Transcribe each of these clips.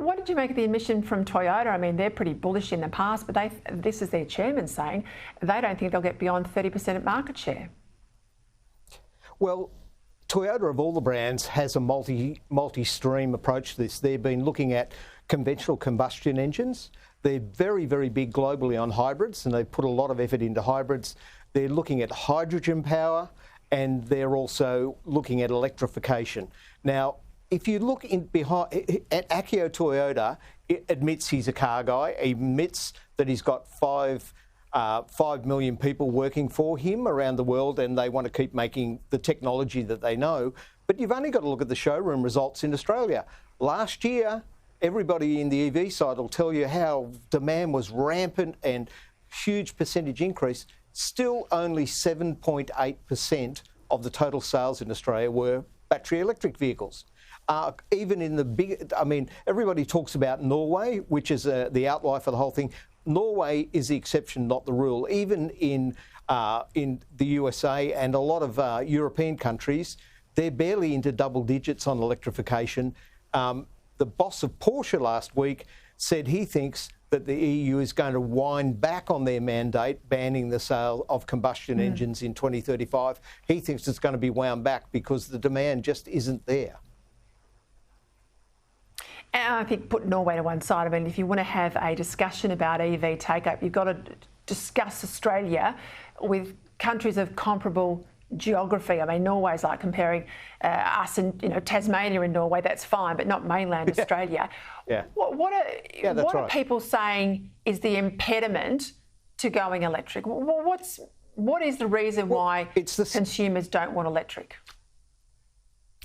What did you make of the admission from Toyota? I mean, they're pretty bullish in the past, but this is their chairman saying they don't think they'll get beyond 30% of market share. Well, Toyota, of all the brands, has a multi-stream approach to this. They've been looking at conventional combustion engines. They're very, very big globally on hybrids, and they've put a lot of effort into hybrids. They're looking at hydrogen power, and they're also looking at electrification. Now, if you look at Akio Toyoda, it admits he's a car guy. He admits that he's got 5 million people working for him around the world, and they want to keep making the technology that they know. But you've only got to look at the showroom results in Australia. Last year, everybody in the EV side will tell you how demand was rampant and huge percentage increase. Still only 7.8% of the total sales in Australia were battery electric vehicles. Even in the big, I mean, everybody talks about Norway, which is the outlier for the whole thing. Norway is the exception, not the rule. Even in the USA and a lot of European countries, they're barely into double digits on electrification. The boss of Porsche last week said he thinks that the EU is going to wind back on their mandate banning the sale of combustion engines in 2035. He thinks it's going to be wound back because the demand just isn't there. And I think put Norway to one side. I mean, if you want to have a discussion about EV take-up, you've got to discuss Australia with countries of comparable geography. I mean, Norway's like comparing us and Tasmania and Norway. That's fine, but not mainland Australia. Yeah. What are people saying is the impediment to going electric? What is the reason why consumers don't want electric?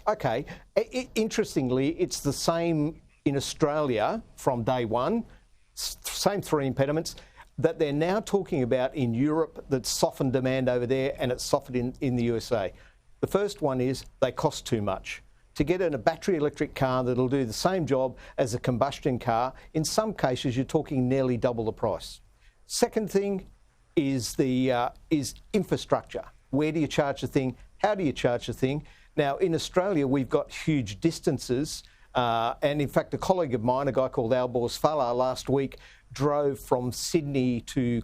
Okay, interestingly, it's the same in Australia from day one, same 3 impediments that they're now talking about in Europe that softened demand over there, and it's softened in the USA. The first one is they cost too much. To get in a battery electric car that'll do the same job as a combustion car, in some cases you're talking nearly double the price. Second thing is is infrastructure. Where do you charge the thing? How do you charge the thing? Now, in Australia, we've got huge distances. And in fact, a colleague of mine, a guy called Albor Sfala, last week drove from Sydney to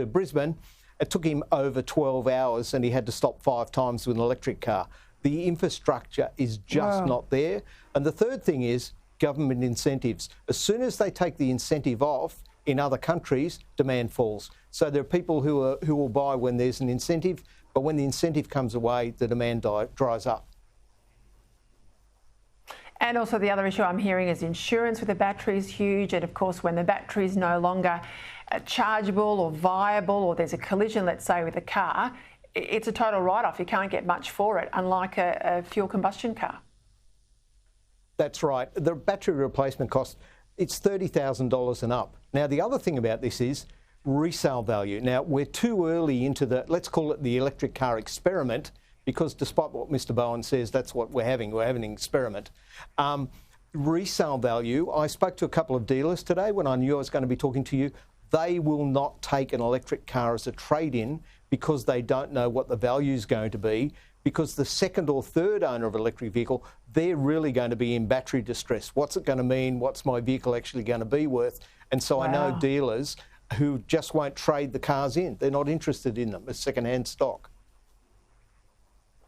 Brisbane. It took him over 12 hours and he had to stop 5 times with an electric car. The infrastructure is just not there. And the third thing is government incentives. As soon as they take the incentive off in other countries, demand falls. So there are people who will buy when there's an incentive, but when the incentive comes away, the demand dries up. And also the other issue I'm hearing is insurance with the battery is huge. And of course, when the battery is no longer chargeable or viable, or there's a collision, let's say, with a car, it's a total write-off. You can't get much for it, unlike a fuel combustion car. That's right. The battery replacement cost, it's $30,000 and up. Now, the other thing about this is resale value. Now, we're too early into let's call it the electric car experiment, because despite what Mr. Bowen says, that's what we're having. We're having an experiment. Resale value, I spoke to a couple of dealers today when I knew I was going to be talking to you. They will not take an electric car as a trade-in because they don't know what the value is going to be, because the second or third owner of an electric vehicle, they're really going to be in battery distress. What's it going to mean? What's my vehicle actually going to be worth? And so I know dealers who just won't trade the cars in. They're not interested in them as second-hand stock.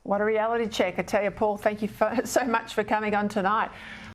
What a reality check. I tell you, Paul, thank you so much for coming on tonight.